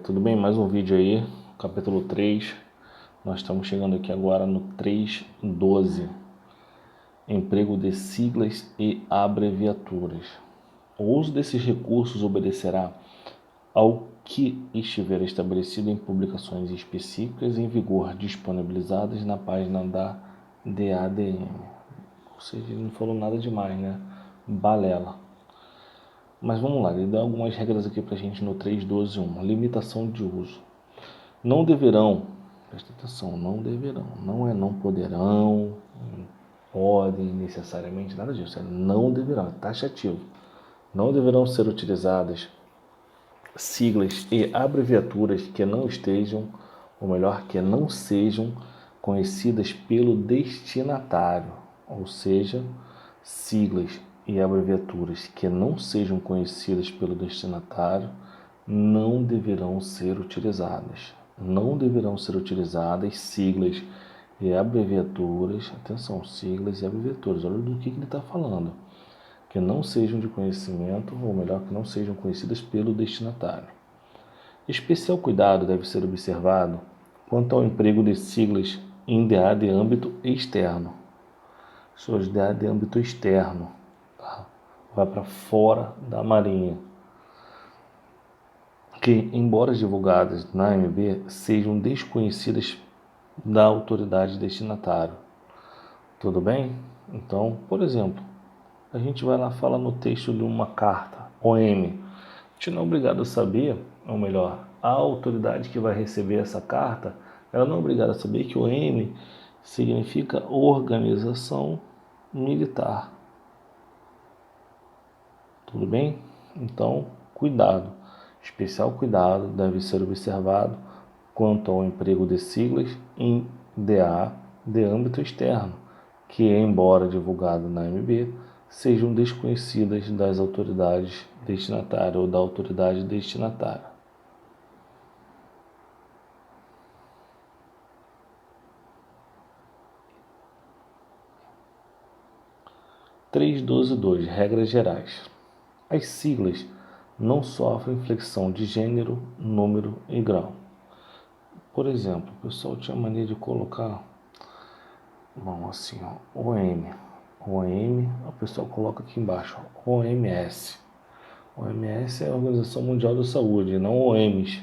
Tudo bem? Mais um vídeo aí, capítulo 3. Nós estamos chegando aqui agora no 3.12. Emprego de siglas e abreviaturas. O uso desses recursos obedecerá ao que estiver estabelecido em publicações específicas em vigor disponibilizadas na página da DADM. Ou seja, ele não falou nada demais, né? Balela. Mas vamos lá, ele dá algumas regras aqui pra gente no 3.12.1. Limitação de uso. Não deverão, presta atenção, não deverão, não é não poderão, podem necessariamente, nada disso, é não deverão, é taxativo. Não deverão ser utilizadas siglas e abreviaturas que não estejam, ou melhor, que não sejam conhecidas pelo destinatário, ou seja, siglas e abreviaturas que não sejam conhecidas pelo destinatário não deverão ser utilizadas. Não deverão ser utilizadas siglas e abreviaturas, atenção, siglas e abreviaturas, olha do que ele está falando, que não sejam de conhecimento, ou melhor, que não sejam conhecidas pelo destinatário. Especial cuidado deve ser observado quanto ao emprego de siglas em DA de âmbito externo. Suas DA de âmbito externo, tá? Vai para fora da Marinha, que, embora divulgadas na AMB, sejam desconhecidas da autoridade destinatária. Tudo bem? Então, por exemplo, a gente vai lá e fala no texto de uma carta, OM. A gente não é obrigado a saber, ou melhor, a autoridade que vai receber essa carta, ela não é obrigada a saber que OM significa Organização Militar. Tudo bem? Então, cuidado. Especial cuidado deve ser observado quanto ao emprego de siglas em DA de âmbito externo, que, embora divulgado na AMB, sejam desconhecidas das autoridades destinatárias ou da autoridade destinatária. Três doze dois Regras gerais. As siglas não sofrem flexão de gênero, número e grau. Por exemplo, o pessoal tinha mania de colocar, bom, assim, ó, OM. OM, o pessoal coloca aqui embaixo, ó, OMS. OMS é a Organização Mundial da Saúde, não OMS.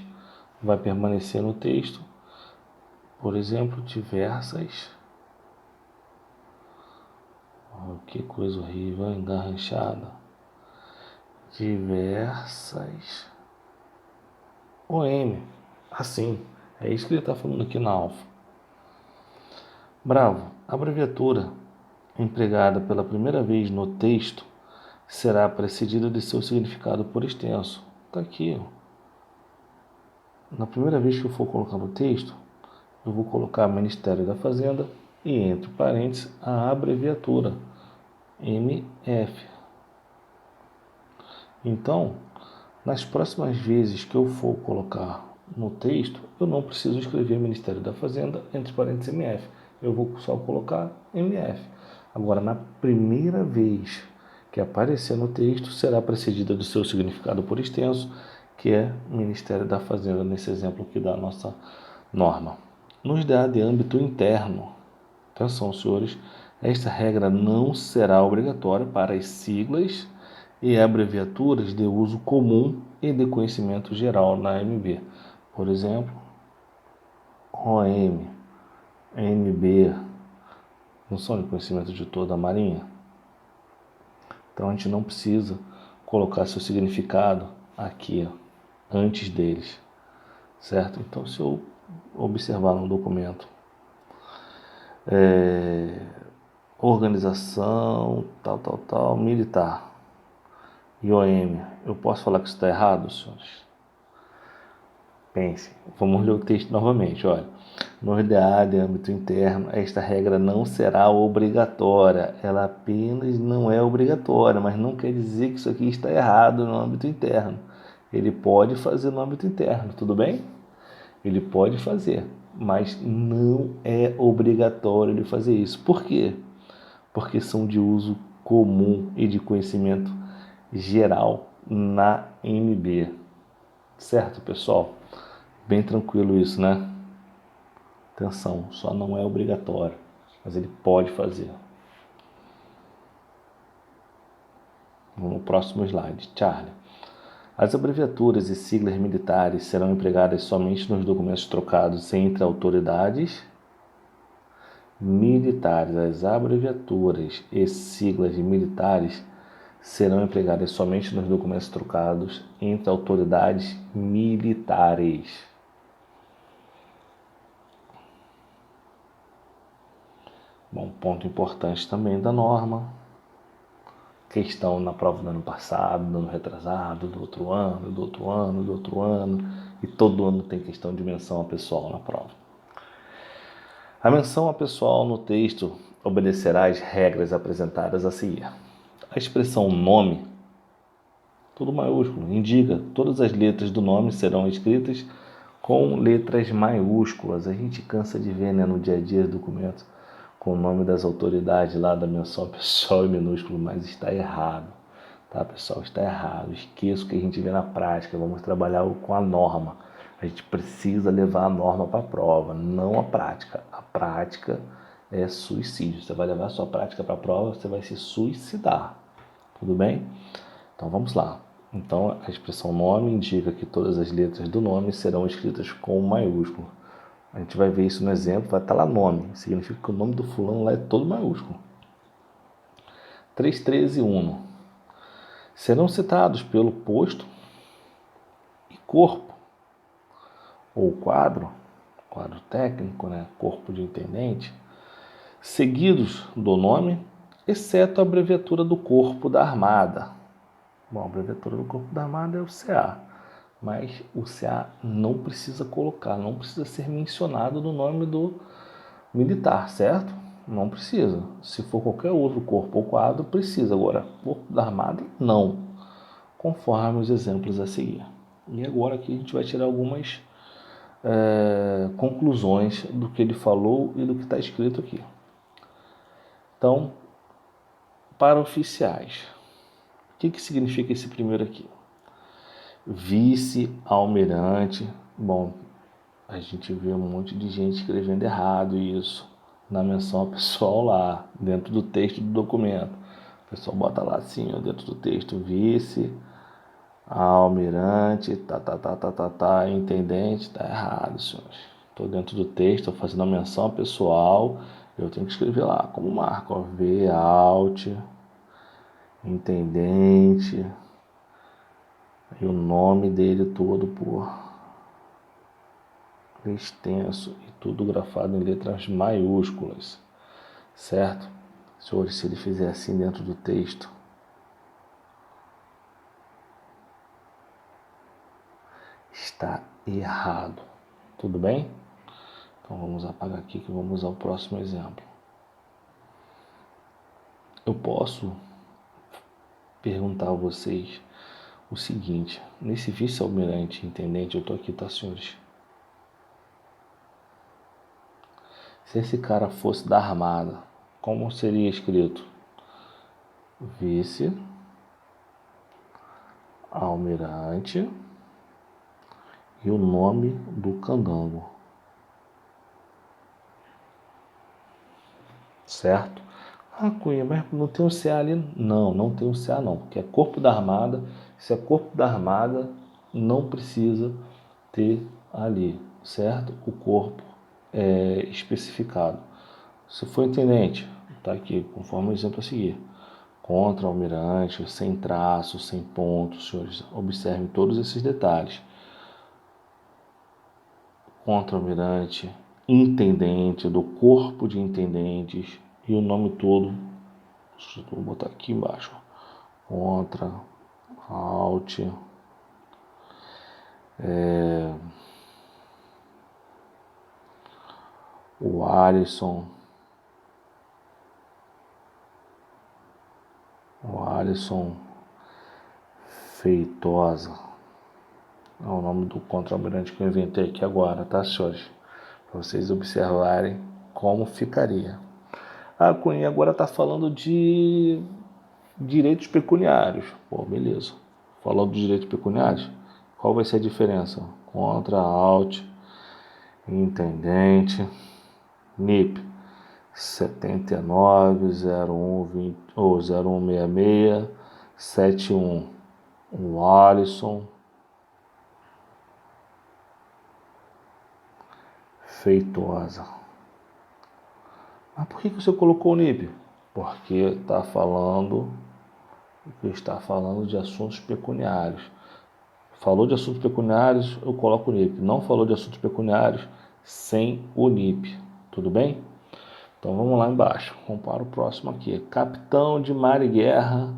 Vai permanecer no texto, por exemplo, diversas. Oh, que coisa horrível, engarranchada. Diversas OM. Assim, é isso que ele está falando aqui na alfa. Bravo, a abreviatura empregada pela primeira vez no texto será precedida de seu significado por extenso. Está aqui, ó. Na primeira vez que eu for colocar no texto, eu vou colocar Ministério da Fazenda e, entre parênteses, a abreviatura MF. Então, nas próximas vezes que eu for colocar no texto, eu não preciso escrever Ministério da Fazenda, entre parênteses MF. Eu vou só colocar MF. Agora, na primeira vez que aparecer no texto, será precedida do seu significado por extenso, que é Ministério da Fazenda, nesse exemplo aqui da nossa norma. Nos dá de âmbito interno. Atenção, senhores, esta regra não será obrigatória para as siglas e abreviaturas de uso comum e de conhecimento geral na AMB. Por exemplo, OM, AMB, não são de conhecimento de toda a Marinha. Então a gente não precisa colocar seu significado aqui, antes deles, certo? Então, se eu observar no documento organização, tal, militar e OM, eu posso falar que isso está errado, senhores? Pense, vamos ler o texto novamente, olha. No IDA de âmbito interno, esta regra não será obrigatória, ela apenas não é obrigatória, mas não quer dizer que isso aqui está errado no âmbito interno. Ele pode fazer no âmbito interno, tudo bem? Ele pode fazer, mas não é obrigatório ele fazer isso. Por quê? Porque são de uso comum e de conhecimento geral na MB, Certo, pessoal? Bem tranquilo isso, né? Atenção, só não é obrigatório, mas ele pode fazer. Vamos no próximo slide. Charlie. As abreviaturas e siglas militares serão empregadas somente nos documentos trocados entre autoridades militares. As abreviaturas e siglas militares serão empregadas somente nos documentos trocados entre autoridades militares. Bom, ponto importante também da norma. Questão na prova do ano passado, do ano retrasado, do outro ano, do outro ano, do outro ano. E todo ano tem questão de menção a pessoal na prova. A menção a pessoal no texto obedecerá às regras apresentadas a seguir. A expressão nome, tudo maiúsculo, indica todas as letras do nome serão escritas com letras maiúsculas. A gente cansa de ver, né, no dia a dia documentos com o nome das autoridades lá da menção pessoal em minúsculo, mas está errado, tá, pessoal? Está errado. Esqueça o que a gente vê na prática. Vamos trabalhar com a norma. A gente precisa levar a norma para a prova, não a prática. A prática é suicídio. Você vai levar a sua prática para a prova, você vai se suicidar. Tudo bem? Então vamos lá. Então a expressão nome indica que todas as letras do nome serão escritas com maiúsculo. A gente vai ver isso no exemplo, vai estar lá nome. Significa que o nome do fulano lá é todo maiúsculo. 3.13.1. Serão citados pelo posto e corpo, ou quadro técnico, né? Corpo de intendente, seguidos do nome, exceto a abreviatura do corpo da armada. Bom, a abreviatura do corpo da armada é o CA. Mas o CA não precisa colocar, não precisa ser mencionado no nome do militar, certo? Não precisa. Se for qualquer outro corpo ou quadro, precisa. Agora, corpo da armada, não. Conforme os exemplos a seguir. E agora aqui a gente vai tirar algumas conclusões do que ele falou e do que está escrito aqui. Então, para oficiais, o que significa esse primeiro aqui? Vice-almirante. Bom, a gente vê um monte de gente escrevendo errado isso na menção pessoal lá, dentro do texto do documento. O pessoal bota lá assim, ó, dentro do texto, vice-almirante, intendente, tá errado, senhores. Estou dentro do texto, estou fazendo a menção pessoal, eu tenho que escrever lá, como marca, ó, V-Alt, intendente, e o nome dele todo por extenso e tudo grafado em letras maiúsculas, certo? Senhores, se ele fizer assim dentro do texto, está errado, tudo bem? Então vamos apagar aqui que vamos usar o próximo exemplo. Eu posso perguntar a vocês o seguinte: nesse vice-almirante intendente, eu tô aqui, tá, senhores? Se esse cara fosse da armada, como seria escrito? Vice-almirante e o nome do candango, certo? Ah, Cunha, mas não tem um CA ali? Não, não tem um CA não, porque é corpo da armada. Se é corpo da armada, não precisa ter ali, certo? O corpo é especificado. Se for intendente, tá aqui, conforme o exemplo a seguir. Contra-almirante, sem traço, sem pontos, senhores, observem todos esses detalhes. Contra-almirante, intendente, do corpo de intendentes e o nome todo. Vou botar aqui embaixo. Contra, Alt, o Alisson Feitosa. É o nome do contra-almirante que eu inventei aqui agora, tá, senhores? Para vocês observarem como ficaria. A Cunha agora está falando de direitos pecuniários. Pô, beleza. Falou dos direitos pecuniários. Qual vai ser a diferença? Contra, alt, intendente, NIP 790120 ou 0166 71. O Alisson Feitosa. Mas por que você colocou o NIP? Porque está falando de assuntos pecuniários. Falou de assuntos pecuniários, eu coloco o NIP. Não falou de assuntos pecuniários, sem o NIP. Tudo bem? Então vamos lá embaixo. Vamos para o próximo aqui. Capitão de Mar e Guerra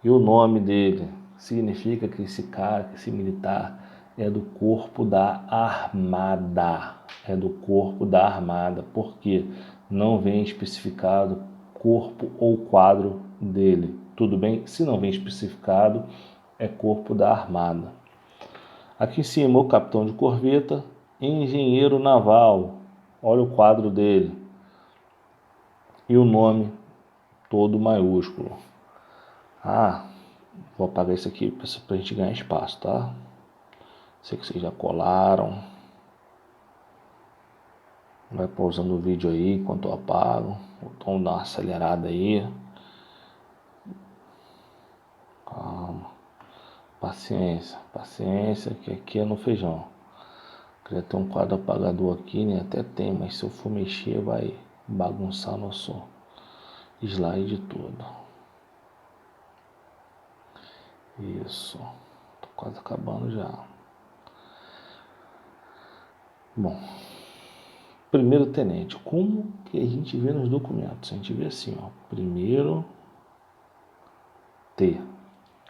e o nome dele. Significa que esse cara, que esse militar, é do corpo da armada. É do corpo da armada. Por quê? Não vem especificado corpo ou quadro dele. Tudo bem? Se não vem especificado, é corpo da armada. Aqui em cima, o capitão de corveta, engenheiro naval. Olha o quadro dele. E o nome todo maiúsculo. Vou apagar isso aqui para a gente ganhar espaço, tá? Sei que vocês já colaram. Vai pausando o vídeo aí enquanto eu apago. Vamos dar uma acelerada aí. Calma. Paciência, que aqui é no feijão. Queria ter um quadro apagador aqui, né? Até tem, mas se eu for mexer vai bagunçar nosso slide todo. Isso. Tô quase acabando já. Bom. Primeiro tenente. Como que a gente vê nos documentos? A gente vê assim, ó. Primeiro T.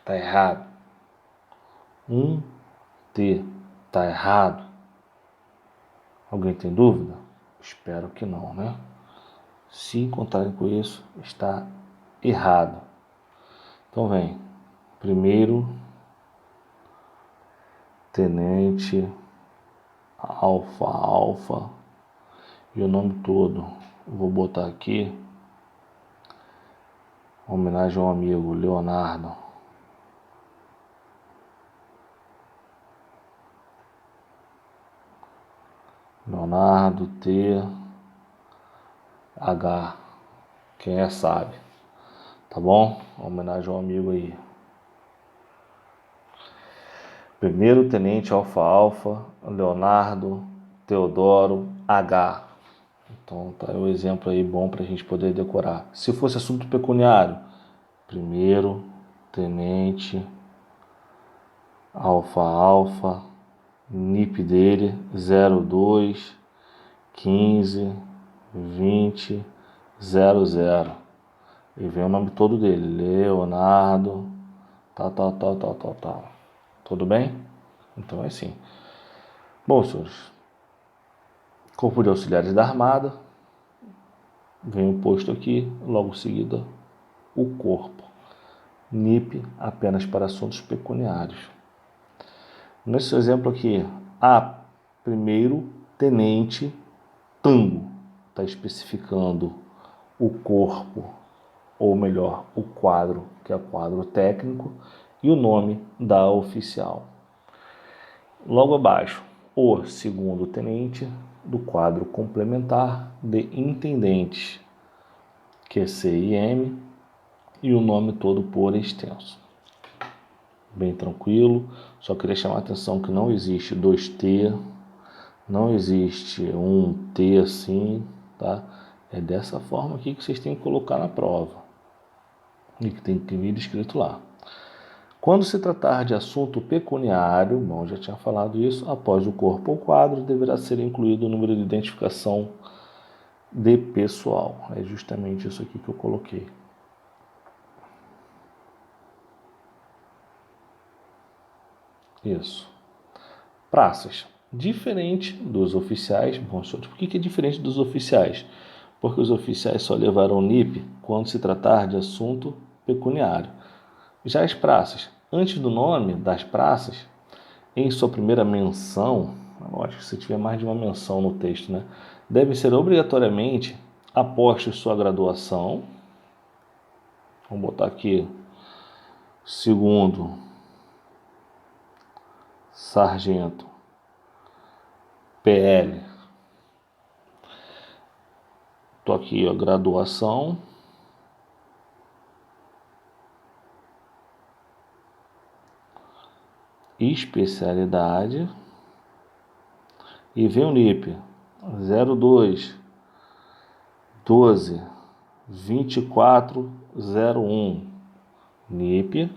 Tá errado. 1T. Tá errado. Alguém tem dúvida? Espero que não, né? Se encontrarem com isso, está errado. Então vem. Primeiro tenente alfa e o nome todo. Vou botar aqui homenagem ao amigo Leonardo. Leonardo TH. Quem é sabe. Tá bom? Homenagem ao amigo aí. Primeiro tenente alfa, Leonardo Teodoro H. Então tá aí o exemplo aí bom para a gente poder decorar. Se fosse assunto pecuniário, primeiro tenente alfa, NIP dele 02 15 20 00. E vem o nome todo dele, Leonardo, tal. Tudo bem? Então é assim. Bom, senhores, Corpo de Auxiliares da Armada, vem o posto aqui, logo em seguida o corpo. NIP apenas para assuntos pecuniários. Nesse exemplo aqui, primeiro tenente tango, está especificando o corpo, ou melhor, o quadro, que é o quadro técnico, e o nome da oficial. Logo abaixo, o segundo tenente do quadro complementar de intendentes, que é CIM, e o nome todo por extenso. Bem tranquilo, só queria chamar a atenção que não existe 2T, não existe um T assim, tá? É dessa forma aqui que vocês têm que colocar na prova e que tem que vir escrito lá. Quando se tratar de assunto pecuniário, bom, já tinha falado isso, após o corpo ou quadro deverá ser incluído o número de identificação de pessoal. É justamente isso aqui que eu coloquei. Isso. Praças. Diferente dos oficiais. Bom, por que é diferente dos oficiais? Porque os oficiais só levarão NIP quando se tratar de assunto pecuniário. Já as praças, antes do nome das praças, em sua primeira menção, lógico, se tiver mais de uma menção no texto, né, deve ser obrigatoriamente apostos sua graduação. Vamos botar aqui, segundo sargento, PL. Tô aqui, ó, graduação, especialidade e vem o NIP 02 12 24 01, NIP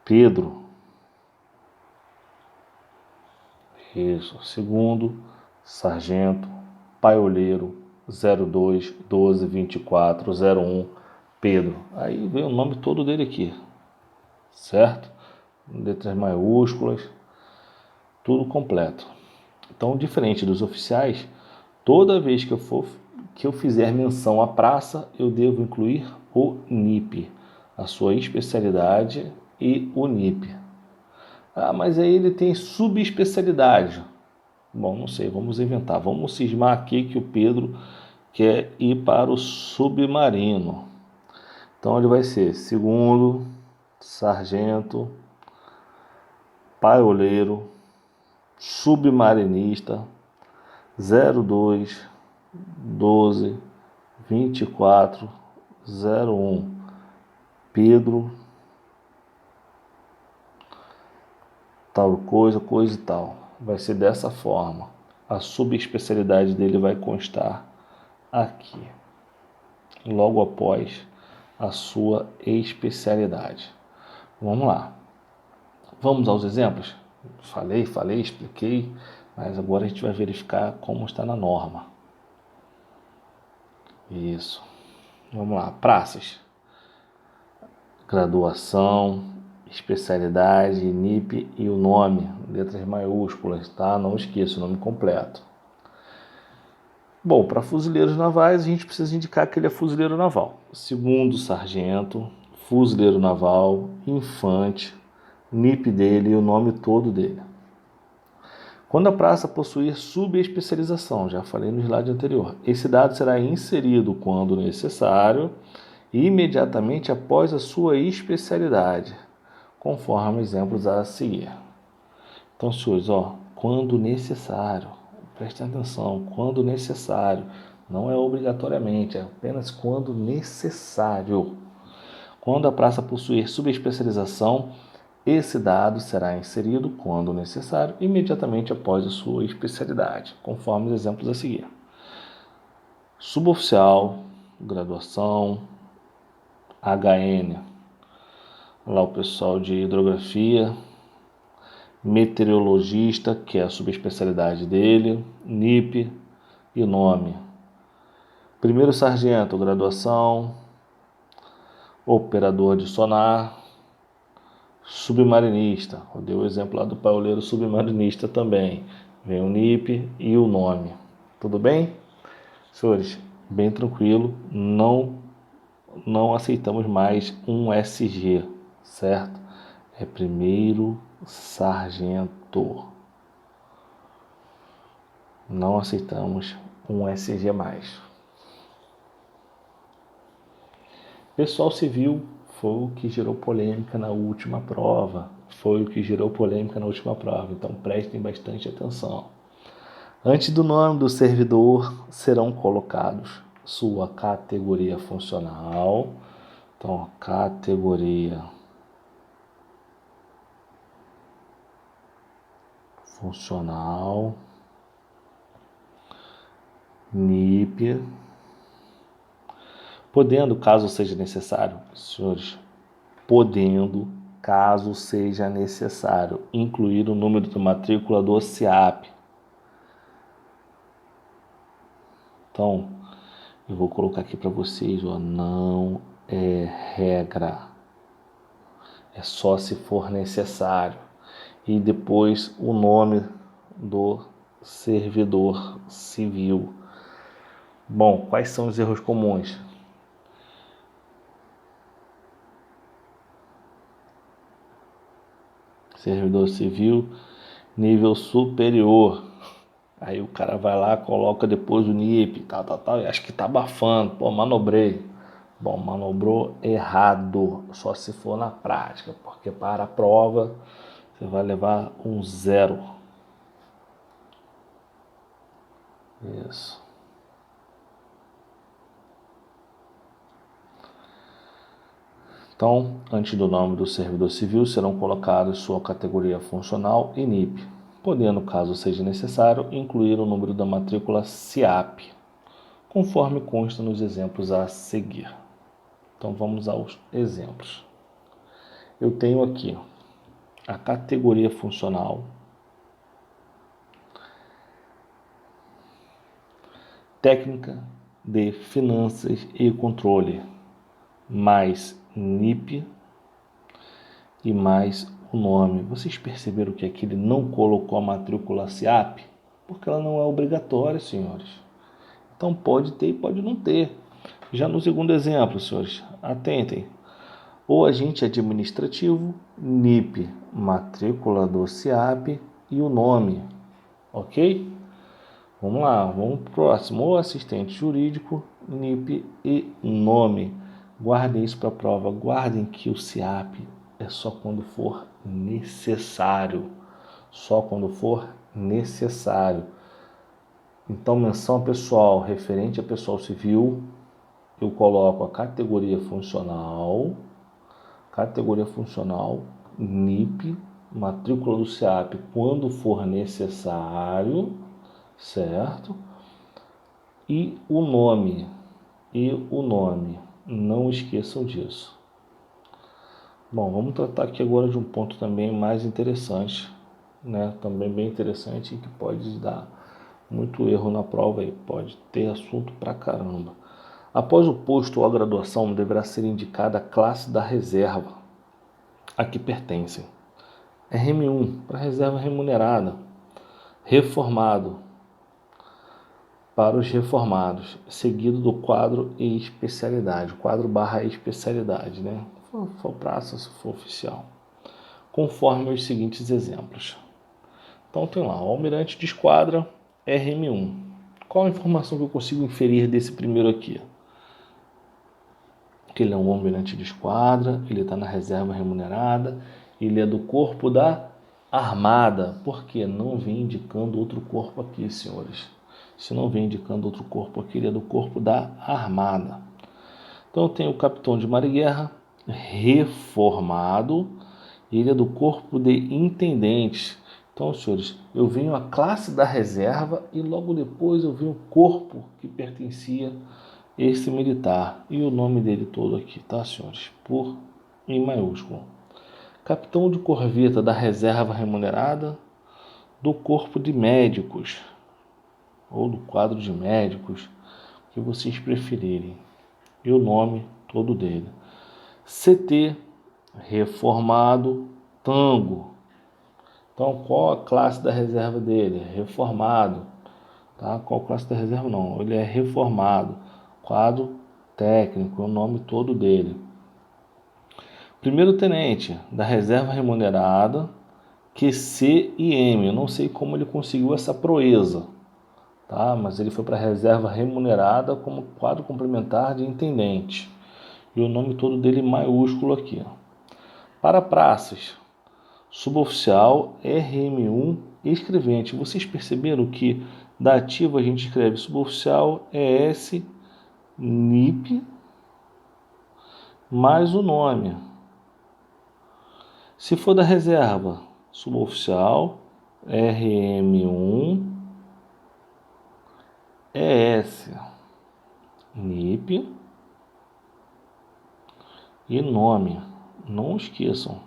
Pedro. Isso, segundo sargento, paioleiro 02 12 24 01, Pedro. Aí vem o nome todo dele aqui, certo? Letras maiúsculas, tudo completo. Então, diferente dos oficiais, toda vez que eu fizer menção à praça, eu devo incluir o NIP, a sua especialidade e o NIP. Ah, mas aí ele tem subespecialidade. Bom, não sei, vamos inventar. Vamos cismar aqui que o Pedro quer ir para o submarino. Então ele vai ser segundo, sargento, paioleiro, submarinista, 02 12 24 01, Pedro, tal coisa, coisa e tal. Vai ser dessa forma. A subespecialidade dele vai constar aqui, logo após a sua especialidade. Vamos lá. Vamos aos exemplos? Falei, expliquei, mas agora a gente vai verificar como está na norma. Isso. Vamos lá. Praças. Graduação, especialidade, NIP e o nome, letras maiúsculas, tá? Não esqueça o nome completo. Bom, para fuzileiros navais, a gente precisa indicar que ele é fuzileiro naval. Segundo sargento, fuzileiro naval, infante, NIP dele e o nome todo dele. Quando a praça possuir subespecialização, já falei no slide anterior, esse dado será inserido quando necessário e imediatamente após a sua especialidade, conforme exemplos a seguir. Então, senhores, quando necessário, prestem atenção, quando necessário, não é obrigatoriamente, é apenas quando necessário. Quando a praça possuir subespecialização, esse dado será inserido, quando necessário, imediatamente após a sua especialidade, conforme os exemplos a seguir. Suboficial, graduação, HN, lá o pessoal de hidrografia, meteorologista, que é a subespecialidade dele, NIP e nome. Primeiro sargento, graduação, operador de sonar, submarinista. Eu dei o exemplo lá do paioleiro submarinista também. Vem o NIP e o nome. Tudo bem? Senhores, bem tranquilo, não aceitamos mais um SG, certo? É primeiro sargento. Não aceitamos um SG mais. Pessoal civil foi o que gerou polêmica na última prova. Então prestem bastante atenção. Antes do nome do servidor serão colocados sua categoria funcional. Então, categoria funcional, NIP, podendo, caso seja necessário, senhores, caso seja necessário, incluir o número de matrícula do CIAP. Então, eu vou colocar aqui para vocês, não é regra, é só se for necessário. E depois o nome do servidor civil. Bom, quais são os erros comuns? Servidor civil, nível superior. Aí o cara vai lá, coloca depois o NIP, tal, e acho que tá abafando. Pô, manobrei. Bom, manobrou errado, só se for na prática, porque para a prova você vai levar um 0. Isso. Então, antes do nome do servidor civil, serão colocados sua categoria funcional e NIP, podendo, caso seja necessário, incluir o número da matrícula SIAP, conforme consta nos exemplos a seguir. Então, vamos aos exemplos. Eu tenho aqui a categoria funcional, técnica de finanças e controle, mais NIP e mais o nome. Vocês perceberam que aqui ele não colocou a matrícula SIAP? Porque ela não é obrigatória, senhores. Então pode ter e pode não ter. Já no segundo exemplo, senhores, atentem. O agente administrativo, NIP, matrícula do SIAP e o nome. Ok? Vamos lá, vamos pro próximo. O assistente jurídico, NIP e nome. Guardem isso para a prova. Guardem que o SIAP é só quando for necessário. Só quando for necessário. Então, menção pessoal referente a pessoal civil, eu coloco a categoria funcional, NIP, matrícula do SIAP quando for necessário, certo? E o nome, não esqueçam disso. Bom, vamos tratar aqui agora de um ponto também mais interessante, né? Também bem interessante e que pode dar muito erro na prova aí, pode ter assunto pra caramba. Após o posto ou a graduação, deverá ser indicada a classe da reserva a que pertencem. RM1, para reserva remunerada. Reformado, para os reformados, seguido do quadro e especialidade, quadro barra especialidade, né? Se for praça, se for oficial. Conforme os seguintes exemplos. Então tem lá, o almirante de esquadra, RM1. Qual a informação que eu consigo inferir desse primeiro aqui? Que ele é um almirante de esquadra, ele está na reserva remunerada, ele é do corpo da armada. Por que não vem indicando outro corpo aqui, senhores? Se não vem indicando outro corpo aqui, ele é do corpo da armada. Então eu tenho o capitão de mar e guerra, reformado, ele é do corpo de intendentes. Então, senhores, eu venho a classe da reserva e logo depois eu venho o corpo que pertencia esse militar. E o nome dele todo aqui, tá, senhores? Em maiúsculo. Capitão de corveta da reserva remunerada, do corpo de médicos, ou do quadro de médicos, o que vocês preferirem. E o nome todo dele. CT, reformado, tango. Então, qual a classe da reserva dele? Reformado. Tá? Qual a classe da reserva? Não, ele é reformado. Quadro técnico, é o nome todo dele. Primeiro tenente da reserva remunerada, QC e M. Eu não sei como ele conseguiu essa proeza, tá? Mas ele foi para a reserva remunerada como quadro complementar de intendente. E o nome todo dele maiúsculo aqui. Para praças, suboficial, RM1, escrevente. Vocês perceberam que da ativa a gente escreve suboficial, ES, NIP, mais o nome. Se for da reserva, suboficial, RM1, ES, NIP e nome. Não esqueçam.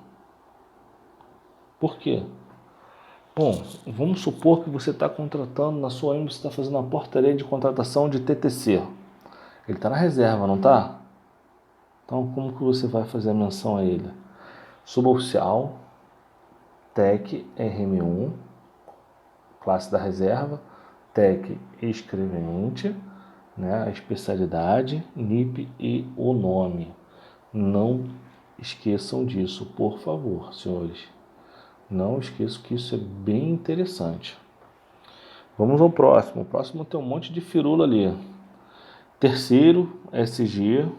Por quê? Bom, vamos supor que você está contratando, na sua você está fazendo uma portaria de contratação de TTC. Ele está na reserva, não está? Então, como que você vai fazer a menção a ele? Suboficial, TEC, RM1, classe da reserva, TEC, escrevente, né, a especialidade, NIP e o nome. Não esqueçam disso, por favor, senhores. Não esqueçam que isso é bem interessante. Vamos ao próximo. O próximo tem um monte de firula ali. Terceiro SG,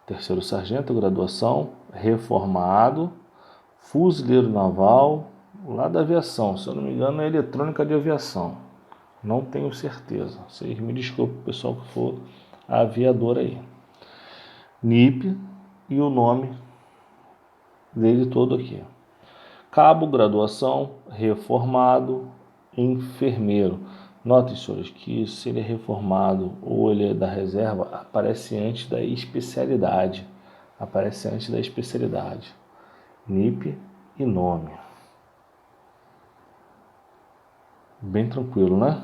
terceiro sargento, graduação, reformado, fuzileiro naval, lá da aviação. Se eu não me engano, é eletrônica de aviação. Não tenho certeza. Vocês me desculpem, pessoal que for aviador aí. NIP e o nome dele todo aqui. Cabo, graduação, reformado, enfermeiro. Notem, senhores, que se ele é reformado ou ele é da reserva, aparece antes da especialidade. Aparece antes da especialidade. NIP e nome. Bem tranquilo, né?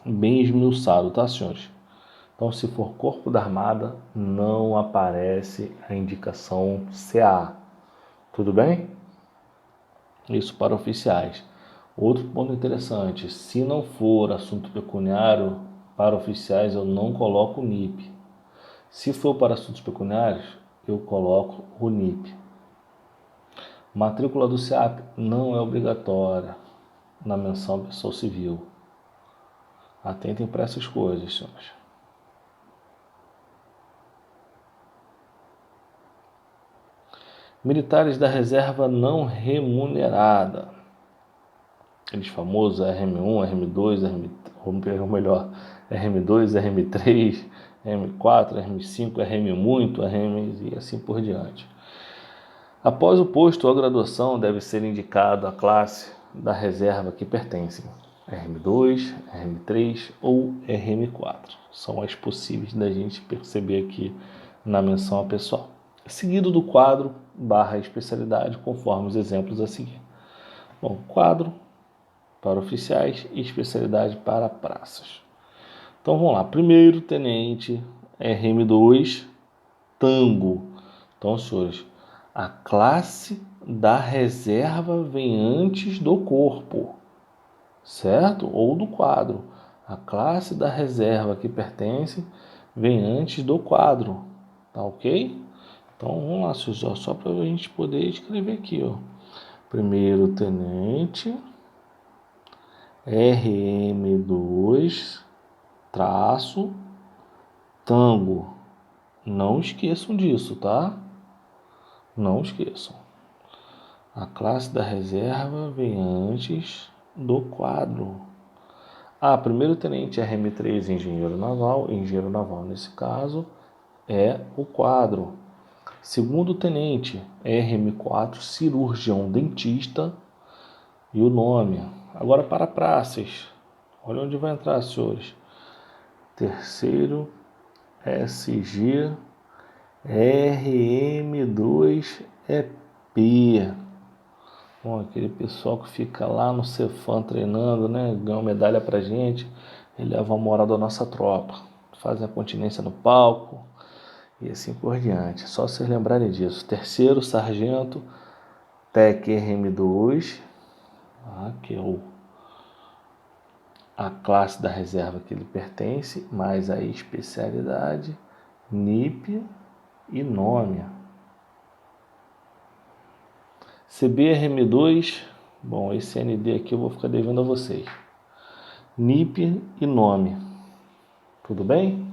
Bem esmiuçado, tá, senhores? Então, se for Corpo da Armada, não aparece a indicação CA. Tudo bem? Isso para oficiais. Outro ponto interessante, se não for assunto pecuniário, para oficiais eu não coloco o NIP. Se for para assuntos pecuniários, eu coloco o NIP. Matrícula do SEAP não é obrigatória na menção pessoal civil. Atentem para essas coisas, senhores. Militares da reserva não remunerada. Aqueles famosos RM1, RM2, RM2, RM3, RM4, RM5, RM muito, RM e assim por diante. Após o posto ou a graduação, deve ser indicado a classe da reserva que pertencem. RM2, RM3 ou RM4. São as possíveis da gente perceber aqui na menção a pessoal. Seguido do quadro / especialidade, conforme os exemplos a seguir. Bom, quadro para oficiais e especialidade para praças. Então vamos lá. Primeiro tenente, RM2, tango. Então, senhores, a classe da reserva vem antes do corpo, certo? Ou do quadro. A classe da reserva que pertence vem antes do quadro, tá ok? Então vamos lá, senhores, só para a gente poder escrever aqui, ó. Primeiro tenente, RM2, traço, tango. Não esqueçam disso, tá? Não esqueçam. A classe da reserva vem antes do quadro. Primeiro tenente RM3, engenheiro naval nesse caso é o quadro. Segundo tenente RM4, cirurgião dentista e o nome. Agora para praças. Olha onde vai entrar, senhores. Terceiro SG RM2EP. Bom, aquele pessoal que fica lá no Cefam treinando, né? Ganha medalha pra gente. Ele leva a moral da nossa tropa. Fazem a continência no palco e assim por diante. Só vocês lembrarem disso. Terceiro sargento TEC RM2, que é a classe da reserva que ele pertence, mais a especialidade, NIP e nome. CBRM2, bom, esse ND aqui eu vou ficar devendo a vocês. NIP e nome. Tudo bem?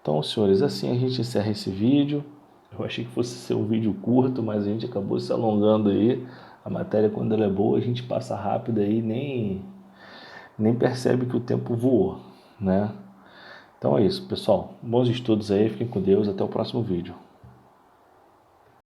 Então, senhores, assim a gente encerra esse vídeo. Eu achei que fosse ser um vídeo curto, mas a gente acabou se alongando aí. A matéria, quando ela é boa, a gente passa rápido aí, nem percebe que o tempo voou, né? Então é isso, pessoal. Bons estudos aí, fiquem com Deus, até o próximo vídeo.